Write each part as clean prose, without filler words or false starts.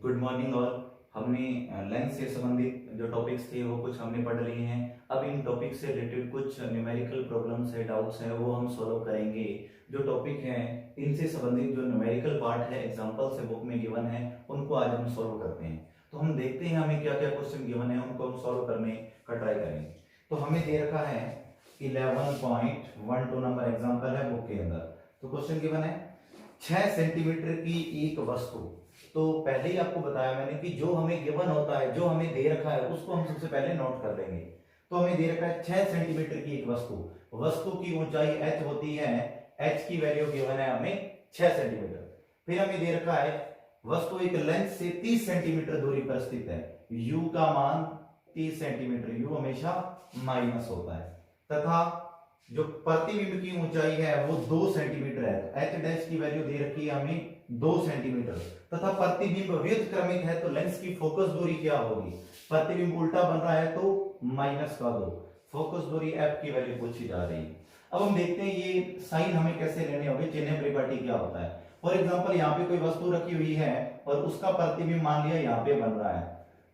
Good morning. और हमने length से संबंधित जो टॉपिक्स थे वो कुछ हमने पढ़ लिए हैं। अब इन टॉपिक से रिलेटेड कुछ न्यूमेरिकल प्रॉब्लम्स है, डाउट्स हैं, वो हम सॉल्व करेंगे। जो टॉपिक हैं इनसे संबंधित जो न्यूमेरिकल पार्ट है, एग्जांपल्स है बुक में गिवन है, उनको आज हम सॉल्व करते हैं। तो हम देखते हैं हमें क्या क्या क्वेश्चन गिवन है, उनको हम सॉल्व करने का ट्राई करेंगे। तो हमें दे रखा है 11.12 नंबर एग्जाम्पल है बुक के अंदर। तो क्वेश्चन गिवन है 6 सेंटीमीटर की एक वस्तु। तो पहले ही आपको बताया मैंने कि जो हमें गिवन होता है, जो हमें दे रखा है, उसको हम सबसे पहले नोट कर लेंगे। तो हमें दे रखा है 6 सेंटीमीटर की एक वस्तु। वस्तु की ऊंचाई h होती है, h की वैल्यू गिवन है हमें 6 सेंटीमीटर। फिर हमें दे रखा है वस्तु एक लेंथ से 30 सेंटीमीटर दूरी पर स्थित है, u का मान 30 सेंटीमीटर, u हमेशा माइनस होता है, तथा जो प्रतिबिंब की ऊंचाई है वो 2 सेंटीमीटर है। तो h डैश की वैल्यू दे रखी है हमें 2 सेंटीमीटर, तथा प्रतिबिंब व्युत्क्रमिक है तो लेंस की फोकस दूरी क्या होगी, प्रतिबिंब उल्टा बन रहा है तो -2, फोकस दूरी f की वैल्यू पूछी जा रही है। अब हम देखते हैं ये साइन हमें कैसे लेने होंगे, चिन्ह परिपाटी क्या होता है। फॉर एग्जांपल यहाँ पे कोई वस्तु रखी हुई है और उसका प्रतिबिंब मान लिया यहाँ पे बन रहा है,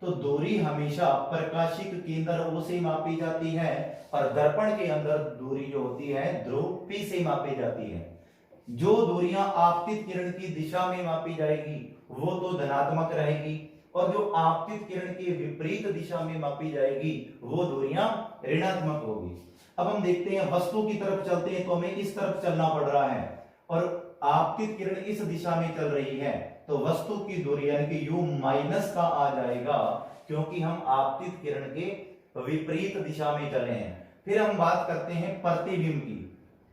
तो दूरी हमेशा प्रकाशिक केंद्र O से मापी जाती है और दर्पण के अंदर दूरी जो होती है ध्रुव P से मापी जाती है। जो दूरियां आपतित किरण की दिशा में मापी जाएगी वो तो धनात्मक रहेगी, और जो आपतित किरण के विपरीत दिशा में मापी जाएगी वो दूरियां ऋणात्मक होगी। अब हम देखते हैं वस्तु की तरफ चलते हैं तो हमें इस तरफ चलना पड़ रहा है और आपतित किरण इस दिशा में चल रही है, तो वस्तु की दूरी यानी कि u माइनस का आ जाएगा, क्योंकि हम आपतित किरण के विपरीत दिशा में चले हैं। फिर हम बात करते हैं प्रतिबिंब की।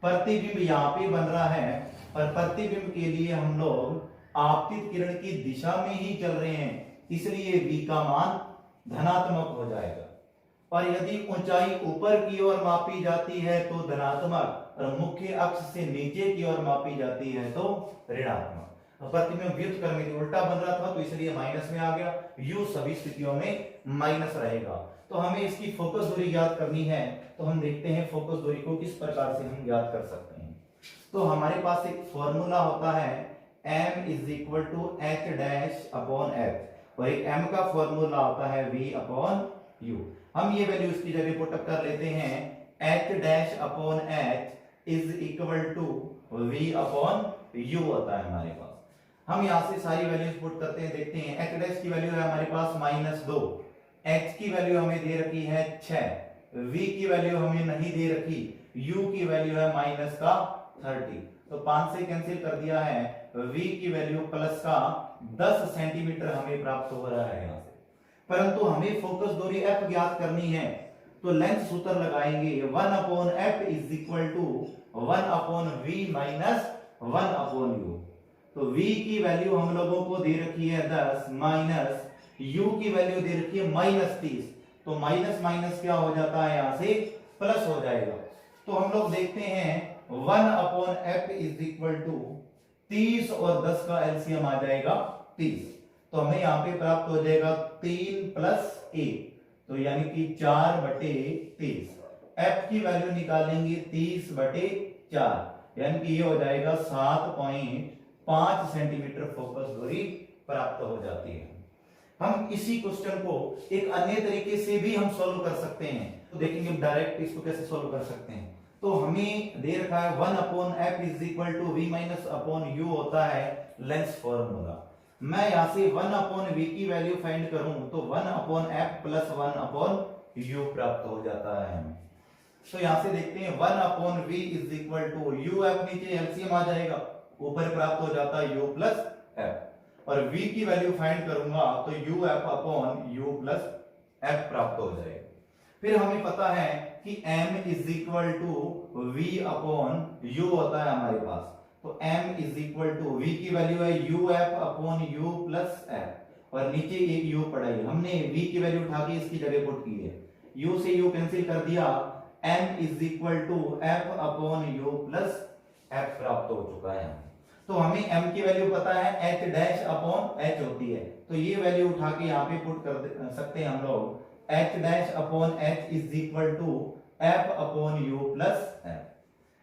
प्रतिबिंब यहाँ पे बन रहा है और प्रतिबिंब के लिए हम लोग आपतित किरण की दिशा में ही चल रहे हैं, इसलिए v का मान धनात्मक हो जाएगा। और यदि ऊंचाई ऊपर की ओर मापी जाती है तो धनात्मक, और मुख्य अक्ष से नीचे की ओर मापी जाती है तो ऋणात्मक। प्रतिबिंब व्युत्क्रमिक उल्टा बन रहा था तो इसलिए माइनस में आ गया, u सभी स्थितियों में माइनस रहेगा। तो हमें इसकी फोकस दूरी ज्ञात करनी है, तो हम देखते हैं फोकस दूरी को किस प्रकार से हम ज्ञात कर सकते हैं। तो हमारे पास एक फॉर्मूला होता है m is equal to h dash upon f, और एक m का फॉर्मूला होता है v अपॉन u। हम ये वैल्यू इसकी जगह पुट अप कर लेते हैं, h dash upon h is equal to v upon u होता है हमारे पास। हम यहाँ से सारी वैल्यूज पुट करते हैं, देखते हैं h डैश की वैल्यू है हमारे पास -2, h की वैल्यू हमें दे रखी है 6, v की वैल्यू हमें नहीं दे रखी, u की वैल्यू है -30, तो 5 से कैंसिल कर दिया है, v की वैल्यू प्लस का 10 सेंटीमीटर हमें प्राप्त हो रहा है यहाँ से। परंतु हमें फोकस दूरी f ज्ञात करनी है, तो लेंथ सूत्र लगाएंगे 1/f is equal to 1/v minus 1/u। तो v की वैल्यू हम लोगों को दे रखी है 10, माइनस u की वैल्यू दे रखी है -30, तो माइनस माइनस क्या हो जाता है यहाँ से प्लस हो जाएगा। तो हम लोग देखते हैं 1/f इज इक्वल टू 30 और 10 का एलसीएम आ जाएगा 30, तो हमें यहाँ पे प्राप्त हो जाएगा 3 + 1, तो यानी कि 4/30। f की वैल्यू निकालेंगे 30/4, यानी कि ये हो जाएगा 7.5 सेंटीमीटर फोकस दूरी प्राप्त हो जाती है। हम इसी क्वेश्चन को एक अन्य तरीके से भी हम सॉल्व कर सकते हैं, तो देखेंगे डायरेक्ट इसको कैसे सॉल्व कर सकते हैं। तो हमें दे रखा है 1/f is equal to v minus upon u होता है लेंस फॉर्मूला। मैं यहां से 1/v की वैल्यू फाइंड करूं तो 1/f प्लस 1/u प्राप्त हो जाता है हमें। तो यहां से देखते हैं 1/v is equal to uf, नीचे एलसीएम आ जाएगा, ऊपर प्राप्त हो जाता है u प्लस f, और v की वैल्यू फाइंड करूंगा तो uf upon u plus f प्राप्त हो जाएगा। फिर हमें पता है कि m is equal to v upon u होता है हमारे पास, तो m is equal to v की वैल्यू है uf upon u plus f, और नीचे एक u पड़ा है, हमने v की वैल्यू उठा के इसकी जगह पुट की है, u से u कैंसिल कर दिया, m is equal to f upon u plus f प्राप्त हो चुका है। तो हमें m की वैल्यू पता है h डैश अपॉन h होती है, तो ये वैल्यू उठा के यहाँ पे पुट कर सकते हैं हम लोग, h dash upon h is equal to f upon u plus f।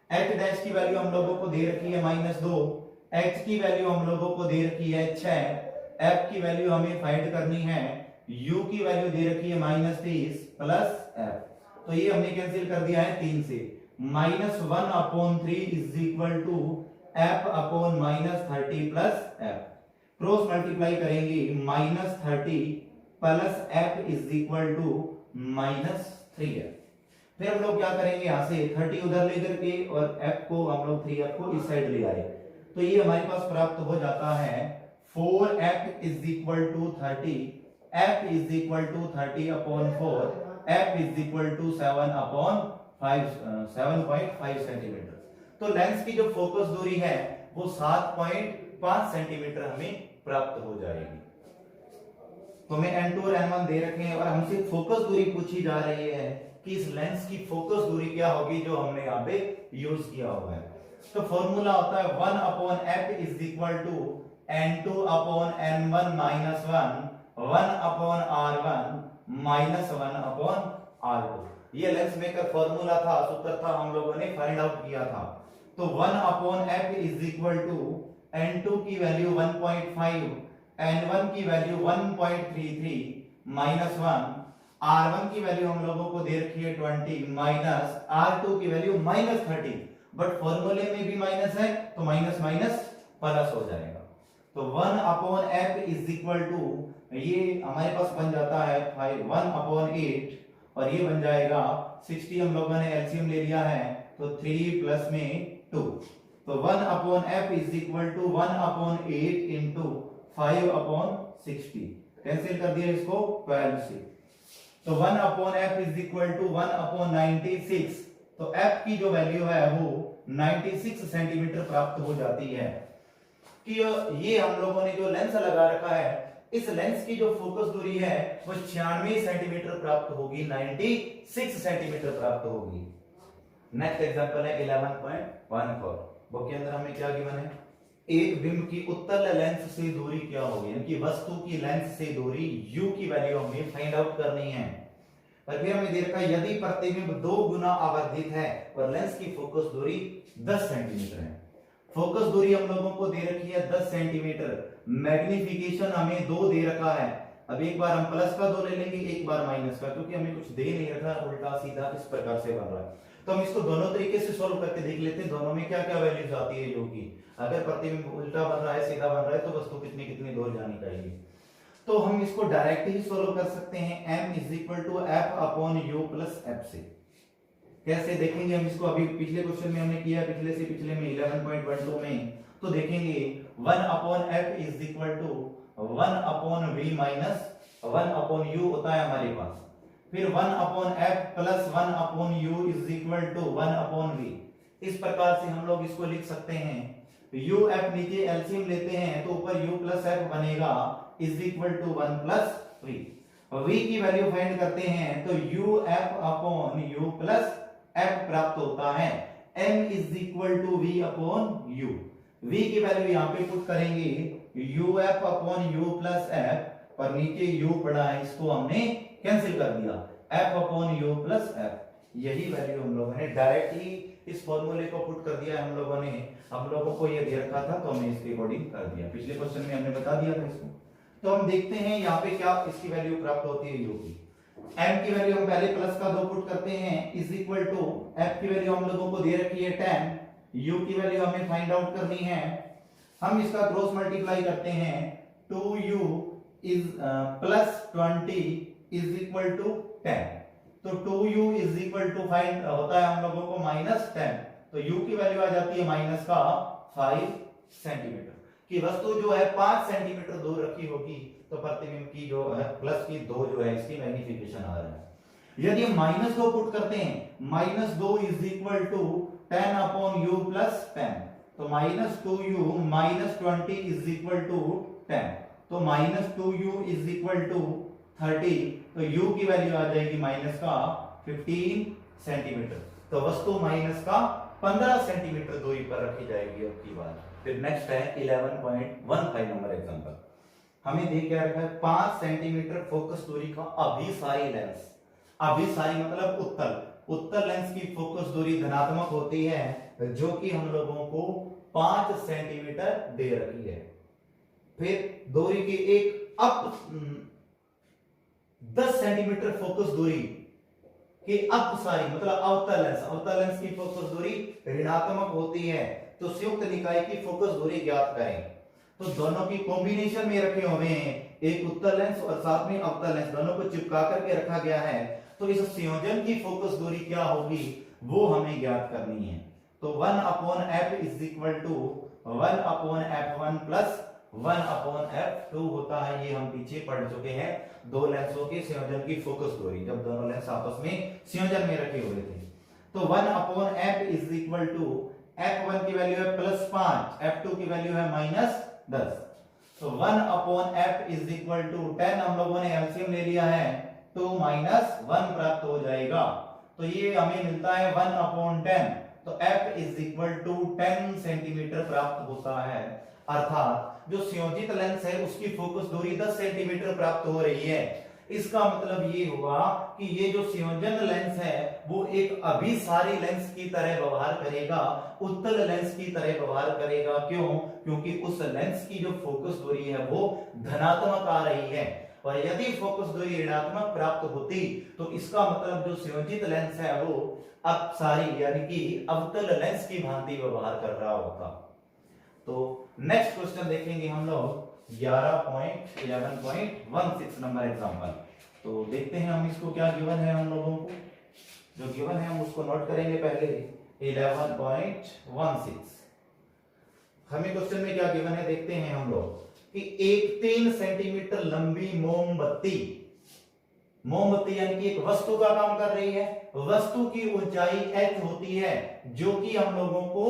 h dash की वैल्यू हम लोगों को दे रखी है -2, h की वैल्यू हम लोगों को दे रखी है 6, एफ की वैल्यू हमें फाइंड करनी है, यू की वैल्यू दे रखी है -30 प्लस एफ, तो ये हमने कैंसिल कर दिया है 3 से, -1/3 is equal to F upon -30 plus F, cross multiply करेंगे, -30 plus F is equal to -3 है। फिर हम लोग क्या करेंगे, यहां से 30 उधर लेकर के और f को हम लोग 3f को इस साइड ले आए, तो ये हमारे पास प्राप्त हो जाता है 4f is equal to 30, f is equal to 30 upon 4, f is equal to 7.5 centimetre. तो लेंस की जो फोकस दूरी है वो 7.5 सेंटीमीटर हमें प्राप्त हो जाएगी। तो हमें n2 और n1 दे रखे हैं और हमसे फोकस दूरी पूछी जा रही है कि इस लेंस की फोकस दूरी क्या होगी जो हमने यहाँ पे यूज किया हुआ है। तो फॉर्मूला होता है 1/f is equal to n2 upon n1 minus 1/r1 minus 1/r2। ये लेंस मेकर फॉर्मूला था, सूत्र था, हम लोगों ने फाइंड आउट किया था। तो 1/f is equal to n2 की वैल्यू 1.5, n1 की वैल्यू 1.33 माइनस 1, R1 की वैल्यू हम लोगों को दे रखी है 20 माइनस R2 की वैल्यू -30, बट फॉर्मूले में भी माइनस है तो माइनस माइनस प्लस हो जाएगा। तो 1/f इज इक्वल टू, ये हमारे पास बन जाता है 1/8 और ये बन जाएगा 60, हम लोगों ने एलसीएम ले लिया है तो 3 प्लस में 2, तो 1/f is equal to 1/8 into 5/60, cancel कर दिया इसको 12 से, तो 1/f इज इक्वल टू 1/96, तो f की जो वैल्यू है वो 96 सेंटीमीटर प्राप्त हो जाती है। कि ये हम लोगों ने जो लेंस लगा रखा है, इस लेंस की जो फोकस दूरी है वो 96 सेंटीमीटर प्राप्त होगी, 96 सेंटीमीटर प्राप्त होगी। नेक्स्ट एग्जांपल है 11.14, बुक के अंदर हमें क्या गिवन है, एक बिंब की उत्तल लेंस से दूरी क्या होगी, यानी कि वस्तु की लेंस से दूरी u की वैल्यू हमें फाइंड आउट करनी है। और फिर हमें दे रखा है यदि प्रतिबिंब 2 गुना आवर्धित है और लेंस की फोकस दूरी 10 सेंटीमीटर है। फोकस दूरी हम लोगों को दे रखी है 10 सेंटीमीटर, मैग्निफिकेशन हमें 2 दे रखा है। अब एक बार हम प्लस का 2 ले लेंगे, एक बार माइनस का, क्योंकि हमें कुछ दे नहीं रखा, उल्टा सीधा इस प्रकार से बन रहा है। तो हम इसको दोनों तरीके से सोल्व करके देख लेते हैं, दोनों में क्या क्या वैल्यूज आती है u की। अगर प्रतिबिंब उल्टा बन रहा है, सीधा बन रहा है, तो वस्तु कितनी कितनी दूर जानी चाहिए। तो हम इसको डायरेक्ट ही सोल्व कर सकते हैं, m is equal to F upon U plus F से। कैसे देखेंगे हम इसको, अभी पिछले क्वेश्चन में हमने किया, पिछले से पिछले में 11.12 में, तो देखेंगे 1/f is equal to 1/v minus 1/u होता है हमारे पास, फिर 1/f plus 1/u is equal to 1/v। इस प्रकार से हम लोग इसको लिख सकते हैं। u f नीचे एलसीएम लेते हैं तो ऊपर u प्लस f बनेगा is equal to 1 plus v। v की वैल्यू फाइंड करते हैं तो u f upon u plus f प्राप्त होता है, m is equal to v upon u। v की वैल्यू यहाँ पे पुट करेंगे, u f upon u plus f, पर नीचे u पड़ा है, इसको हमने कैंसिल कर दिया, f upon u plus f। यही वैल्यू हम लोगों ने डायरेक्ट ही इस फॉर्मूले को पुट कर दिया हम लोगों ने। हम लोगों को ये दे रखा था तो हमने इसके अकॉर्डिंग कर दिया, पिछले क्वेश्चन में हमने बता दिया था इसको। तो हम देखते हैं यहाँ पे क्या इसकी वैल्यू प्राप्त होती है u की। m की वैल्यू हम पहले प्लस का 2 पुट करते हैं इज इक्वल टू, f की वैल्यू हम लोगों को दे रखी है 10, u की वैल्यू हमें फाइंड आउट करनी है। हम इसका क्रॉस मल्टीप्लाई करते हैं, 2u is plus 20 is equal to 10, तो 2u is equal to find होता है हम लोगों को -10, तो u की वैल्यू आ जाती है माइनस का 5 सेंटीमीटर। कि वस्तु जो है 5 सेंटीमीटर दूर रखी होगी तो प्रतिबिंब की जो है प्लस की 2 जो है इसकी मैग्निफिकेशन आ रहा है। यदि हम -2 पुट करते हैं, -2 is equal to 10 upon u plus 10, तो -2u minus 20 is equal to 10, तो -2u इज इक्वल टू 30, तो u की वैल्यू आ जाएगी माइनस का 15 सेंटीमीटर। तो वस्तु माइनस का 15 सेंटीमीटर दूरी पर रखी जाएगी। अब की बात फिर नेक्स्ट है 11.15 नंबर एग्जांपल। हमें दे क्या रखा है, 5 सेंटीमीटर फोकस दूरी का अभिसारी लेंस। अभिसारी मतलब उत्तल लेंस की फोकस दूरी धनात्मक होती है, जो कि हम लोगों को 5 सेंटीमीटर दे रखी है। फिर दूरी की एक अप 10 सेंटीमीटर फोकस दूरी कि अपसारी मतलब अवतल लेंस की फोकस दूरी ऋणात्मक होती है तो संयुक्त निकाय की फोकस दूरी ज्ञात करें। तो दोनों की कॉम्बिनेशन में रखे हुए हैं, एक उत्तल लेंस और साथ में अवतल लेंस, दोनों को चिपका करके रखा गया है। तो इस संयोजन की फोकस दूरी क्या होगी वो हमें ज्ञात करनी है। तो 1/f is equal to 1/f1 plus 1/f2 होता है। ये हम पीछे पढ़ चुके हैं, दो लेंसों के संयोजन की फोकस दूरी जब दोनों लेंस आपस में संयोजन में रखे हुए थे। तो 1/f is equal to f1 की वैल्यू है +5, f2 की वैल्यू है -10। तो 1/f इज इक्वल टू 10, हम लोगों ने एलसीएम ले लिया है तो -1 प्राप्त हो जाएगा। तो ये हमें मिलता है 1/10। तो f is equal to 10 centimetre प्राप्त होता है। अर्थात जो संयोजित लेंस है उसकी फोकस दूरी 10 सेंटीमीटर प्राप्त हो रही है। इसका मतलब ये हुआ कि ये जो संयोजन लेंस है वो एक अभिसारी लेंस की तरह व्यवहार करेगा, उत्तल लेंस की तरह व्यवहार करेगा। क्यों? क्योंकि उस लेंस की जो फोकस दूरी है वो धनात्मक आ रही है, और यदि फोकस दूरी ऋणात्मक प्राप्त होती तो इसका मतलब जो संयोजित लेंस है वो अपसारी यानी कि अवतल लेंस की भांति व्यवहार कर रहा होता। तो नेक्स्ट क्वेश्चन देखेंगे हम लोग 11.11.16 नंबर एग्जांपल। तो देखते हैं हम इसको क्या गिवन है हम लोगों को, जो गिवन है हम उसको नोट करेंगे पहले। 11.16 हमें क्वेश्चन में क्या गिवन है देखते हैं हम लोग कि एक 3 सेंटीमीटर लंबी मोमबत्ती यानी कि एक वस्तु का काम कर रही है, वस्तु की ऊंचाई h होती है जो कि हम लोगों को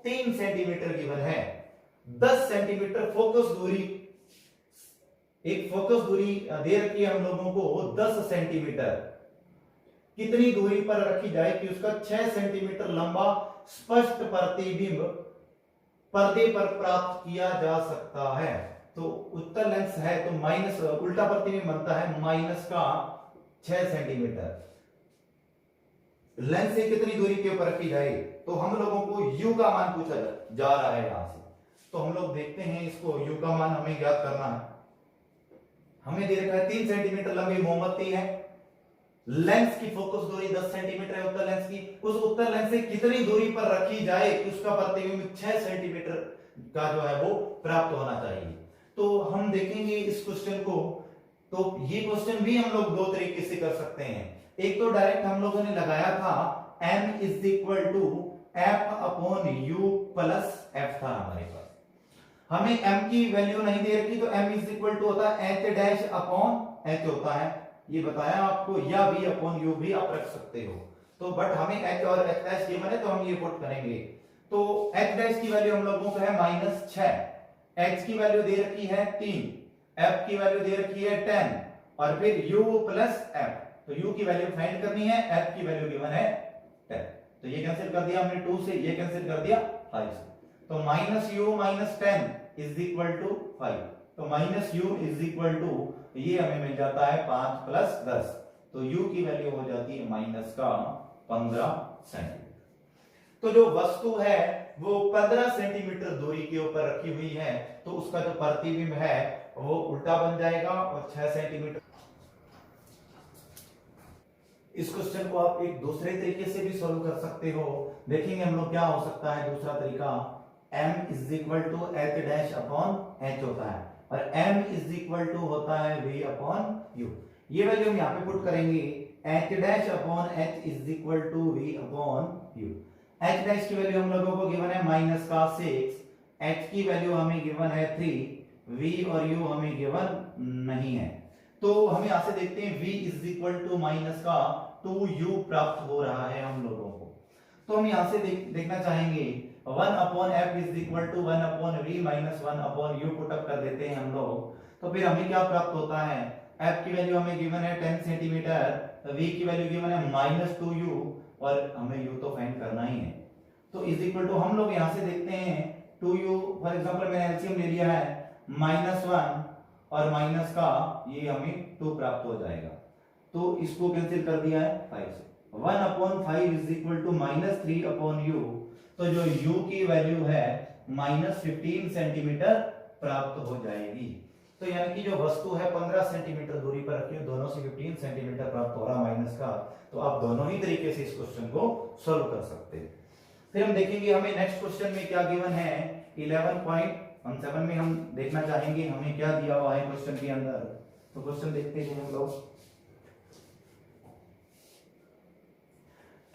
3 सेंटीमीटर गिवन है। 10 सेंटीमीटर फोकस दूरी, एक फोकस दूरी दे रखी है हम लोगों को 10 सेंटीमीटर। कितनी दूरी पर रखी जाए कि उसका 6 सेंटीमीटर लंबा स्पष्ट प्रतिबिंब पर्दे पर प्राप्त किया जा सकता है। तो उत्तल लेंस है तो माइनस उल्टा प्रतिबिंब बनता है माइनस का 6 सेंटीमीटर। लेंस से कितनी दूरी के ऊपर रखी जाए तो हम लोगों को u का मान पूछा जा रहा है यहां से। तो हम लोग देखते हैं इसको, u का मान हमें ज्ञात करना है। हमें दे रखा है 3 सेंटीमीटर लंबी मोमबत्ती है, लेंस की फोकस दूरी 10 सेंटीमीटर है उत्तल लेंस की। उस उत्तल लेंस से कितनी दूरी पर रखी जाए कि उसका प्रतिबिंब 6 सेंटीमीटर का जो है वो प्राप्त होना चाहिए। तो हम देखेंगे इस क्वेश्चन को, तो ये क्वेश्चन भी हम लोग दो तरीके से कर सकते हैं। एक तो डायरेक्ट हम लोगों ने लगाया था m is equal to f upon u plus f था हमारे पास। हमें m की वैल्यू नहीं दे रखी तो m इज इक्वल टू होता है h डैश अपॉन h होता है, ये बताया आपको, या v अपॉन u भी आप रख सकते हो। तो बट हमें h और h डैश गिवन है तो हम ये पुट करेंगे। तो h डैश की वैल्यू हम लोगों को है -6, h की वैल्यू दे रखी है 3, f की वैल्यू दे रखी है 10 और फिर u प्लस f। तो u की वैल्यू फाइंड करनी है, f की वैल्यू गिवन है 10। तो ये कैंसिल कर दिया हमने 2 से, ये कैंसिल कर दिया 5 से। तो -u - 10 इज इक्वल टू 5। तो -u इज इक्वल टू ये हमें मिल जाता है 5 + 10। तो u की वैल्यू हो जाती है -15 सेंटीमीटर। तो जो वस्तु है वो 15 सेंटीमीटर दूरी के ऊपर रखी हुई है, तो उसका जो प्रतिबिंब है वो उल्टा बन जाएगा और 6 सेंटीमीटर। इस क्वेश्चन को आप एक दूसरे तरीके से भी सॉल्व कर सकते हो। देखेंगे हम लोग क्या हो सकता है दूसरा तरीका। m is equal to h dash upon h होता है और m इज इक्वल टू होता है v अपॉन u। ये वैल्यू हम यहाँ पे पुट करेंगे, h dash upon h is equal to v upon u। h dash की वैल्यू हम लोगों को गिवन है -6, h की वैल्यू हमें गिवन है 3, v और u हमें गिवन नहीं है। तो हम यहां से देखते हैं v is equal to -2u प्राप्त हो रहा है हम लोगों को। तो हम यहां से देखना चाहेंगे 1/f is equal to 1/v - 1/u put up कर देते हैं हम लोग। तो फिर हमें क्या प्राप्त होता है, f की वैल्यू हमें गिवन है 10 सेंटीमीटर, v की वैल्यू गिवन है -2u और हमें u तो फाइंड करना ही है। तो इज इक्वल टू हम लोग यहां से देखते हैं 2u, फॉर एग्जांपल मैंने एलसीएम ले लिया है -1 और माइनस का ये हमें 2 प्राप्त हो जाएगा। तो इसको कैंसिल कर दिया है 5 से। 1/5 इज इक्वल टू -3/u। तो जो u की वैल्यू है -15 सेंटीमीटर प्राप्त हो जाएगी। तो यानी कि जो वस्तु है 15 सेंटीमीटर दूरी पर रखी है, दोनों से 15 सेंटीमीटर प्राप्त हो रहा माइनस का, तो आप दोनों ही तरीके से इस क्वेश्चन को सॉल्व कर सकते हैं। फिर हम देखेंगे हमें नेक्स्ट क्वेश्चन में क्या गिवन है, 11.17 में हम देखना चाहेंगे हमें क्या दिया हुआ है क्वेश्चन के अंदर। तो क्वेश्चन देखते हैं हम लोग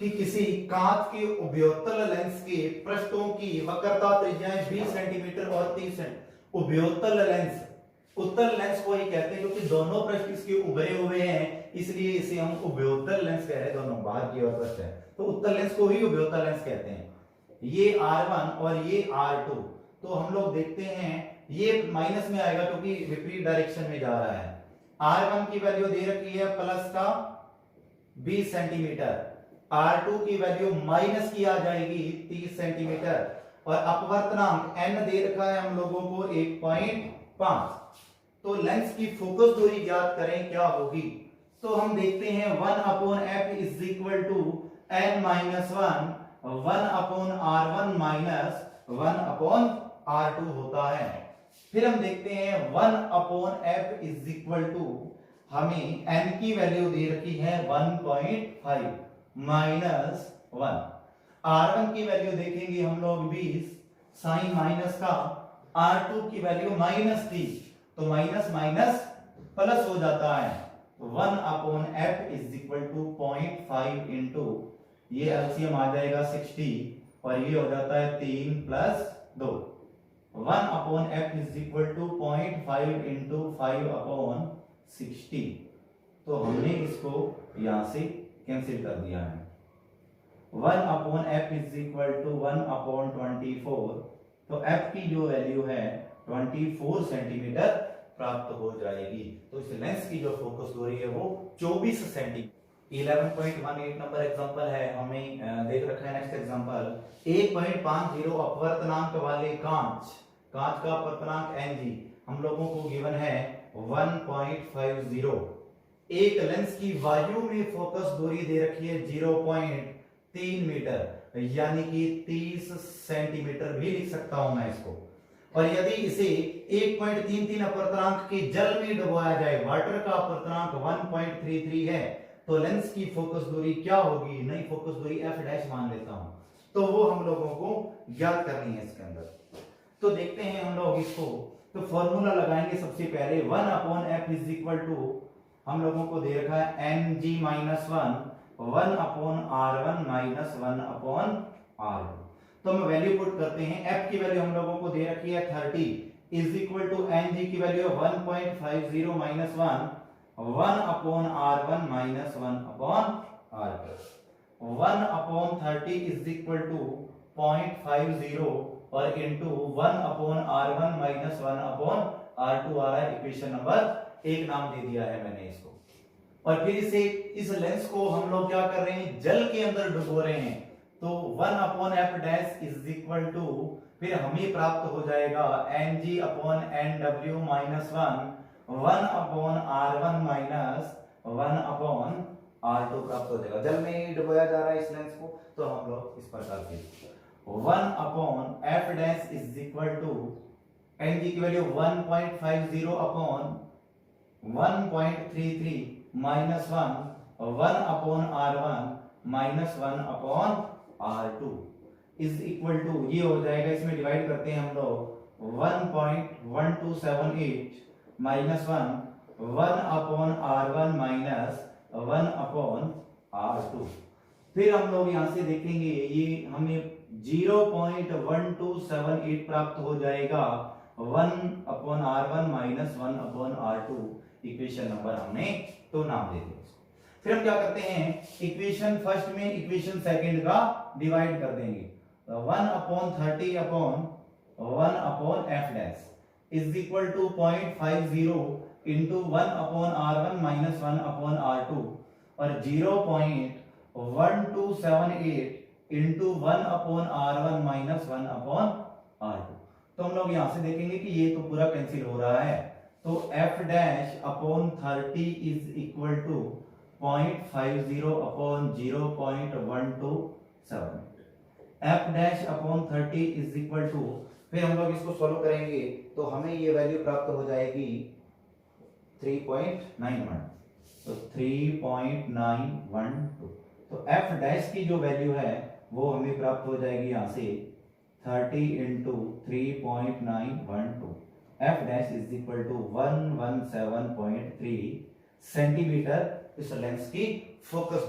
कि किसी कांच के उभयोत्तल लेंस के पृष्ठों की वक्रता त्रिज्याएं 20 सेंटीमीटर और 30 सेंटीमीटर। उभयोत्तल लेंस, उत्तल लेंस को ही कहते हैं क्योंकि दोनों पृष्ठ इसके उभरे हुए हैं, इसलिए इसे हम उभयोत्तल लेंस कह रहे हैं, दोनों बाहर की ओर पृष्ठ है, तो उत्तल लेंस को ही उभयोत्तल लेंस कहते हैं। ये R1 और ये R2, तो हम लोग देखते हैं ये माइनस में आएगा क्योंकि विपरीत डायरेक्शन में जा रहा है। R1 की वैल्यू दे रखी है प्लस का 20 सेंटीमीटर, R2 की वैल्यू माइनस की आ जाएगी 30 सेंटीमीटर, और अपवर्तनांक n दे रखा है हम लोगों को 1.5। तो लेंस की फोकस दूरी ज्ञात करें क्या होगी। तो हम देखते हैं 1/f is equal to n minus 1/r1 minus 1/r2 होता है। फिर हम देखते हैं 1/f इज इक्वल टू, हमें n की वैल्यू दे रखी है 1.5 माइनस 1, R1 की वैल्यू देखेंगे हम लोग 20 साइन माइनस का, R2 की वैल्यू माइनस 30, तो माइनस माइनस प्लस हो जाता है, 1/f is equal to 0.5 into, ये एलसीएम आ जाएगा 60 और ये हो जाता है 3 plus 2, 1/f is equal to 0.5 into 5/60। तो हमने इसको यहां से कैंसिल कर दिया है। 1/f इज इक्वल टू 1/24, तो f की जो वैल्यू है 24 सेंटीमीटर प्राप्त हो जाएगी। तो इस लेंस की जो फोकस दूरी है वो 24 सेंटीमीटर। 11.18 नंबर एग्जांपल है, हमें देख रखा है नेक्स्ट एग्जांपल, 1.50 अपवर्तनांक वाले कांच का अपवर्तनांक Ng हम लोगों को गिवन है 1.50। एक लेंस की वायु में फोकस दूरी दे रखी है 0.3 मीटर, यानी कि 30 सेंटीमीटर भी लिख सकता हूं मैं इसको। और यदि इसे 1.33 अपवर्तनांक के जल में डुबोया जाए, वाटर का अपवर्तनांक 1.33 है, तो लेंस की फोकस दूरी क्या होगी, नई फोकस दूरी f डैश मान लेता हूं, तो वो हम लोगों को ज्ञात करनी है इसके अंदर। तो देखते हैं हम लोग इसको, तो फॉर्मूला लगाएंगे सबसे पहले 1/f इज इक्वल टू, हम लोगों को दे रखा है Ng minus 1/r1 minus 1/r2। तो हम वैल्यू पुट करते हैं, f की वैल्यू हम लोगों को दे रखी है 30 इज इक्वल टू Ng की value 1.50 minus 1/r1 minus 1/r2। 1/30 is equal to 0.50 और इनटू 1/r1 माइनस 1/r2 आ रहा है, इक्वेशन नंबर 1 नाम दे दिया है मैंने इसको। और फिर इसे, इस लेंस को हम लोग क्या कर रहे हैं, जल के अंदर डुबो रहे हैं, तो 1/f dash is equal to, फिर हमें प्राप्त हो जाएगा Ng/Nw minus 1/r1 minus 1/r2 प्राप्त हो जाएगा। जल में डुबोया जा रहा है इस लेंस को, तो हम लोग इस प्रकार से 1/f dash is equal to, Ng की value 1.50 upon 1.33 minus 1/r1 minus 1/r2 is equal to, ये हो जाएगा, इसमें डिवाइड करते हैं हम लोग 1.1278 माइनस 1/r1 माइनस 1/r2। फिर हम लोग यहां से देखेंगे, ये हमें 0.1278 प्राप्त हो जाएगा 1/r1 minus 1/r2, equation number हमने तो नाम दे दिया। फिर हम क्या करते हैं, इक्वेशन फर्स्ट में इक्वेशन सेकंड का डिवाइड कर देंगे, 1/30 अपॉन 1/f dash is equal to 0.50 into 1/r1 minus 1/r2 और 0.1278 इंटू 1/r1 माइनस 1/r2। तो हम लोग यहां से देखेंगे कि ये तो पूरा कैंसिल हो रहा है, तो f dash upon 30 is equal to 0.50 upon 0.127। f dash upon 30 is equal to फिर हम लोग इसको सॉल्व करेंगे तो हमें ये वैल्यू प्राप्त हो जाएगी 3.91, तो 3.912। तो एफ डैश की जो वैल्यू है वो हमें प्राप्त हो जाएगी यहाँ से 30 into 3.912। F dash is equal to 117.3 centimetre इस लेंस की फोकस